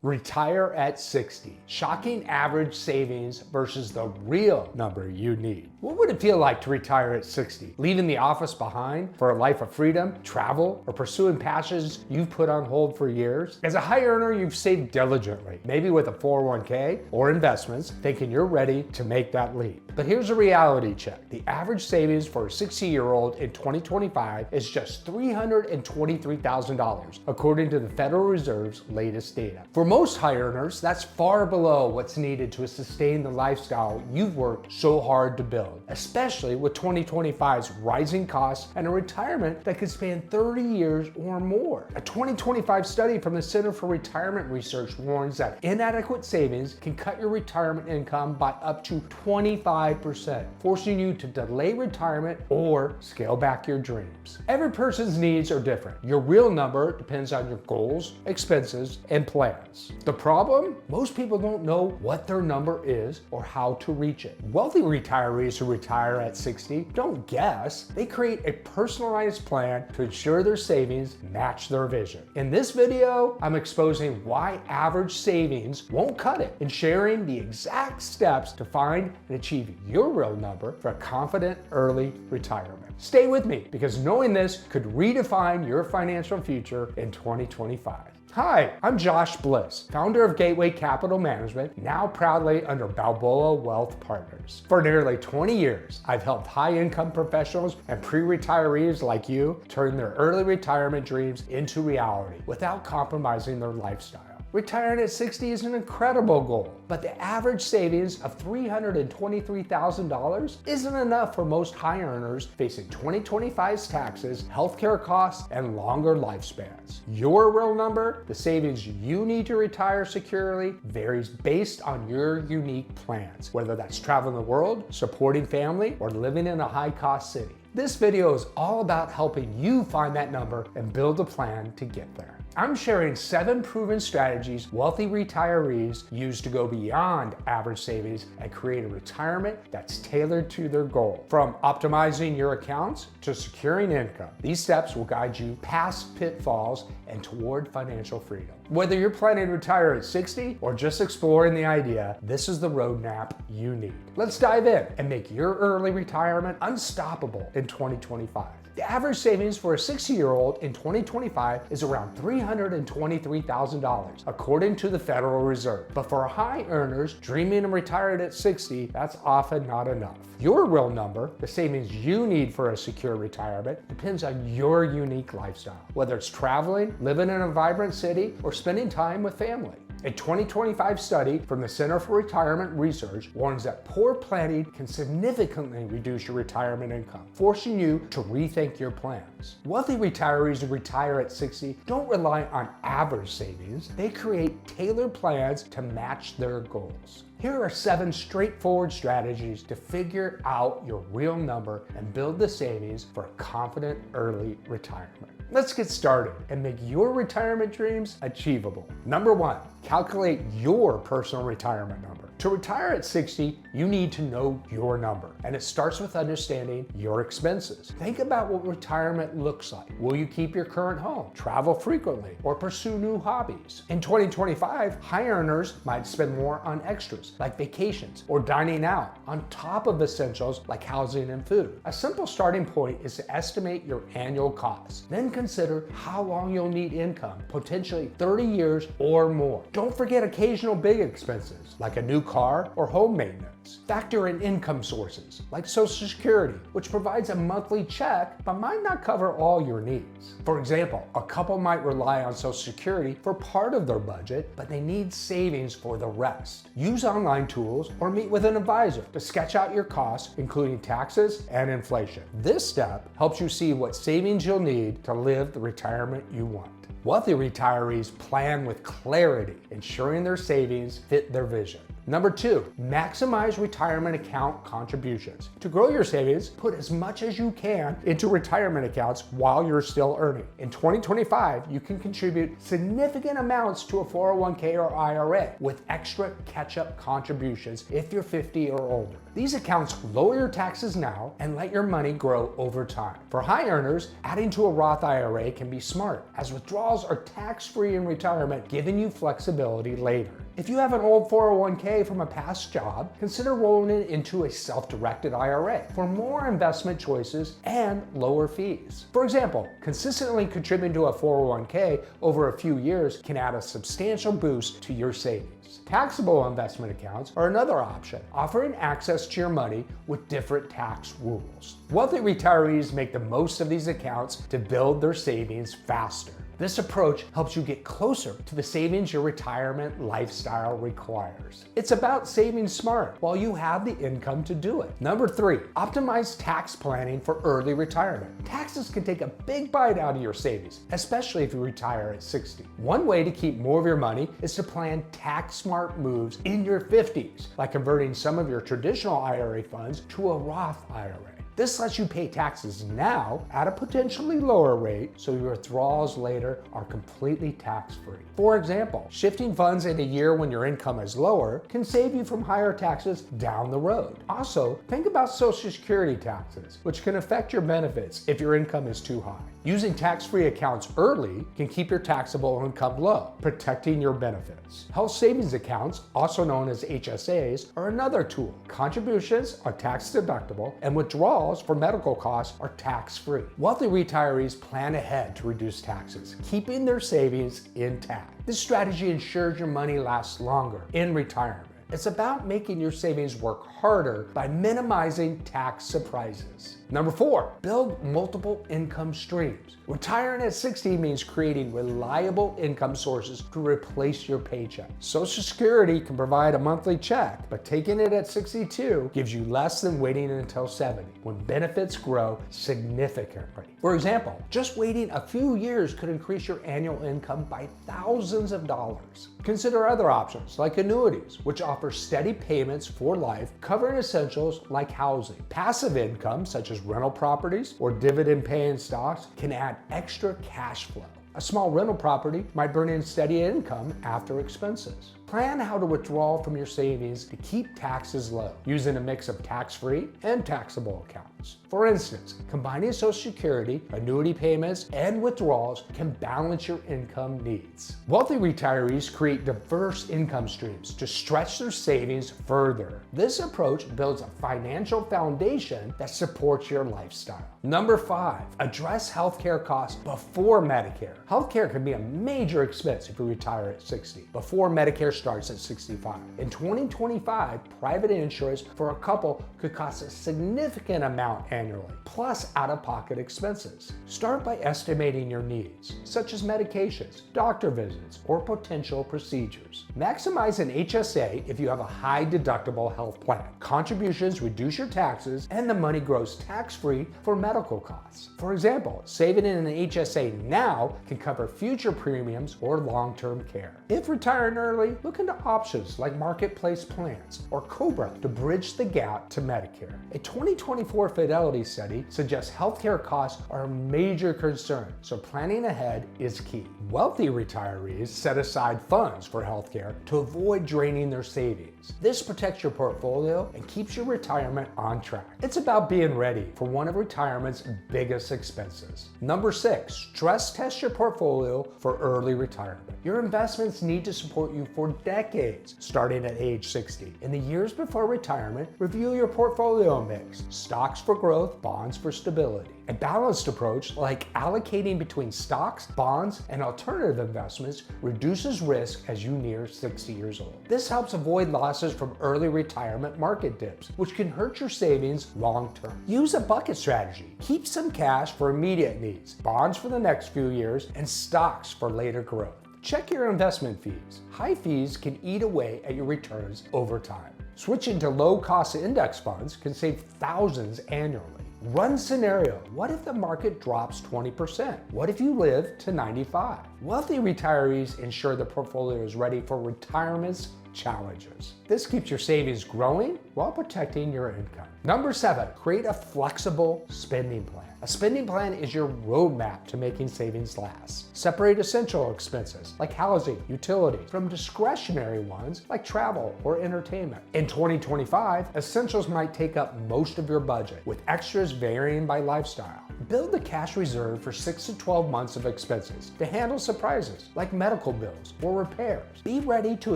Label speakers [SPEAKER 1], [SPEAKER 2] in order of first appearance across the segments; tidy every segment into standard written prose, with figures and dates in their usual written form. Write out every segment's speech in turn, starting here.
[SPEAKER 1] Retire at 60. Shocking average savings versus the real number you need. What would it feel like to retire at 60? Leaving the office behind for a life of freedom, travel, or pursuing passions you've put on hold for years? As a high earner, you've saved diligently, maybe with a 401k or investments, thinking you're ready to make that leap. But here's a reality check. The average savings for a 60-year-old in 2025 is just $323,000, according to the Federal Reserve's latest data. For most high earners, that's far below what's needed to sustain the lifestyle you've worked so hard to build, especially with 2025's rising costs and a retirement that could span 30 years or more. A 2025 study from the Center for Retirement Research warns that inadequate savings can cut your retirement income by up to 25%, forcing you to delay retirement or scale back your dreams. Every person's needs are different. Your real number depends on your goals, expenses, and plans. The problem? Most people don't know what their number is or how to reach it. Wealthy retirees who retire at 60 don't guess. They create a personalized plan to ensure their savings match their vision. In this video, I'm exposing why average savings won't cut it and sharing the exact steps to find and achieve your real number for a confident early retirement. Stay with me because knowing this could redefine your financial future in 2025. Hi, I'm Josh Bliss, founder of Gateway Capital Management, now proudly under Balboa Wealth Partners. For nearly 20 years, I've helped high-income professionals and pre-retirees like you turn their early retirement dreams into reality without compromising their lifestyle. Retiring at 60 is an incredible goal, but the average savings of $323,000 isn't enough for most high earners facing 2025's taxes, healthcare costs, and longer lifespans. Your real number, the savings you need to retire securely, varies based on your unique plans, whether that's traveling the world, supporting family, or living in a high-cost city. This video is all about helping you find that number and build a plan to get there. I'm sharing 7 proven strategies wealthy retirees use to go beyond average savings and create a retirement that's tailored to their goal. From optimizing your accounts to securing income, these steps will guide you past pitfalls and toward financial freedom. Whether you're planning to retire at 60 or just exploring the idea, this is the roadmap you need. Let's dive in and make your early retirement unstoppable in 2025. The average savings for a 60-year-old in 2025 is around $323,000, according to the Federal Reserve. But for high earners dreaming of retiring at 60, that's often not enough. Your real number, the savings you need for a secure retirement, depends on your unique lifestyle, whether it's traveling, living in a vibrant city, or spending time with family. A 2025 study from the Center for Retirement Research warns that poor planning can significantly reduce your retirement income, forcing you to rethink your plans. Wealthy retirees who retire at 60 don't rely on average savings. They create tailored plans to match their goals. Here are 7 straightforward strategies to figure out your real number and build the savings for a confident early retirement. Let's get started and make your retirement dreams achievable. Number 1, calculate your personal retirement number. To retire at 60, you need to know your number, and it starts with understanding your expenses. Think about what retirement looks like. Will you keep your current home, travel frequently, or pursue new hobbies? In 2025, high earners might spend more on extras like vacations or dining out, on top of essentials like housing and food. A simple starting point is to estimate your annual costs. Then consider how long you'll need income, potentially 30 years or more. Don't forget occasional big expenses like a new car or home maintenance. Factor in income sources like Social Security, which provides a monthly check but might not cover all your needs. For example, a couple might rely on Social Security for part of their budget, but they need savings for the rest. Use online tools or meet with an advisor to sketch out your costs, including taxes and inflation. This step helps you see what savings you'll need to live the retirement you want. Wealthy retirees plan with clarity, ensuring their savings fit their vision. Number 2, maximize retirement account contributions. To grow your savings, put as much as you can into retirement accounts while you're still earning. In 2025, you can contribute significant amounts to a 401k or IRA with extra catch-up contributions if you're 50 or older. These accounts lower your taxes now and let your money grow over time. For high earners, adding to a Roth IRA can be smart, as withdrawals withdrawals are tax-free in retirement, giving you flexibility later. If you have an old 401k from a past job, consider rolling it into a self-directed IRA for more investment choices and lower fees. For example, consistently contributing to a 401k over a few years can add a substantial boost to your savings. Taxable investment accounts are another option, offering access to your money with different tax rules. Wealthy retirees make the most of these accounts to build their savings faster. This approach helps you get closer to the savings your retirement lifestyle requires. It's about saving smart while you have the income to do it. Number 3, optimize tax planning for early retirement. Taxes can take a big bite out of your savings, especially if you retire at 60. One way to keep more of your money is to plan tax smart moves in your 50s, like converting some of your traditional IRA funds to a Roth IRA. This lets you pay taxes now at a potentially lower rate, so your withdrawals later are completely tax-free. For example, shifting funds in a year when your income is lower can save you from higher taxes down the road. Also, think about Social Security taxes, which can affect your benefits if your income is too high. Using tax-free accounts early can keep your taxable income low, protecting your benefits. Health savings accounts, also known as HSAs, are another tool. Contributions are tax deductible, and withdrawals for medical costs are tax-free. Wealthy retirees plan ahead to reduce taxes, keeping their savings intact. This strategy ensures your money lasts longer in retirement. It's about making your savings work harder by minimizing tax surprises. Number 4, build multiple income streams. Retiring at 60 means creating reliable income sources to replace your paycheck. Social Security can provide a monthly check, but taking it at 62 gives you less than waiting until 70, when benefits grow significantly. For example, just waiting a few years could increase your annual income by thousands of dollars. Consider other options like annuities, which offer steady payments for life, covering essentials like housing. Passive income, such as rental properties or dividend-paying stocks, can add extra cash flow. A small rental property might bring in steady income after expenses. Plan how to withdraw from your savings to keep taxes low, using a mix of tax-free and taxable accounts. For instance, combining Social Security, annuity payments, and withdrawals can balance your income needs. Wealthy retirees create diverse income streams to stretch their savings further. This approach builds a financial foundation that supports your lifestyle. Number 5, address healthcare costs before Medicare. Healthcare can be a major expense if you retire at 60, before Medicare starts at 65. In 2025, private insurance for a couple could cost a significant amount annually, plus out-of-pocket expenses. Start by estimating your needs, such as medications, doctor visits, or potential procedures. Maximize an HSA if you have a high deductible health plan. Contributions reduce your taxes, and the money grows tax-free for medical costs. For example, saving in an HSA now can cover future premiums or long-term care. If retiring early, look into options like marketplace plans or COBRA to bridge the gap to Medicare. A 2024 Fidelity study suggests healthcare costs are a major concern, so planning ahead is key. Wealthy retirees set aside funds for healthcare to avoid draining their savings. This protects your portfolio and keeps your retirement on track. It's about being ready for one of retirement's biggest expenses. Number 6, stress test your portfolio for early retirement. Your investments need to support you for decades, starting at age 60. In the years before retirement, review your portfolio mix: stocks for growth, bonds for stability. A balanced approach, like allocating between stocks, bonds, and alternative investments, reduces risk as you near 60 years old. This helps avoid losses from early retirement market dips, which can hurt your savings long term. Use a bucket strategy. Keep some cash for immediate needs, bonds for the next few years, and stocks for later growth. Check your investment fees. High fees can eat away at your returns over time. Switching to low-cost index funds can save thousands annually. Run scenario: what if the market drops 20%? What if you live to 95? Wealthy retirees ensure the portfolio is ready for retirement's challenges. This keeps your savings growing while protecting your income. Number 7, create a flexible spending plan. A spending plan is your roadmap to making savings last. Separate essential expenses like housing, utilities from discretionary ones like travel or entertainment. In 2025, essentials might take up most of your budget, with extras varying by lifestyle. Build a cash reserve for 6 to 12 months of expenses to handle surprises like medical bills or repairs. Be ready to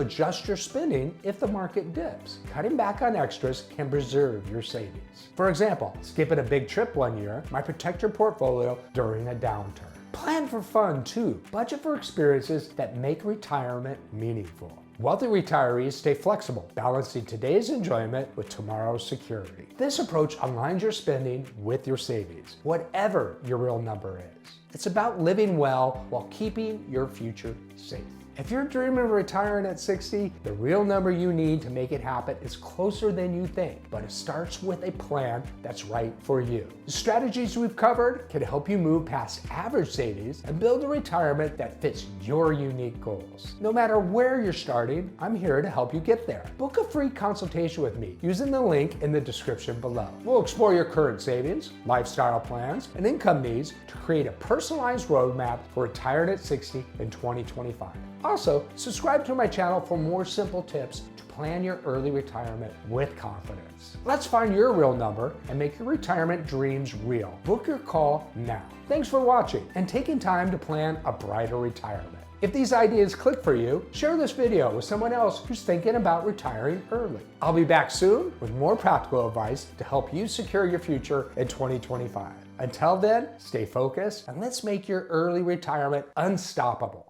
[SPEAKER 1] adjust your spending if the market dips. Cutting back on extras can preserve your savings. For example, skipping a big trip one year might protect your portfolio during a downturn. Plan for fun too. Budget for experiences that make retirement meaningful. Wealthy retirees stay flexible, balancing today's enjoyment with tomorrow's security. This approach aligns your spending with your savings, whatever your real number is. It's about living well while keeping your future safe. If you're dreaming of retiring at 60, the real number you need to make it happen is closer than you think, but it starts with a plan that's right for you. The strategies we've covered can help you move past average savings and build a retirement that fits your unique goals. No matter where you're starting, I'm here to help you get there. Book a free consultation with me using the link in the description below. We'll explore your current savings, lifestyle plans, and income needs to create a personalized roadmap for retiring at 60 in 2025. Also, subscribe to my channel for more simple tips to plan your early retirement with confidence. Let's find your real number and make your retirement dreams real. Book your call now. Thanks for watching and taking time to plan a brighter retirement. If these ideas click for you, share this video with someone else who's thinking about retiring early. I'll be back soon with more practical advice to help you secure your future in 2025. Until then, stay focused and let's make your early retirement unstoppable.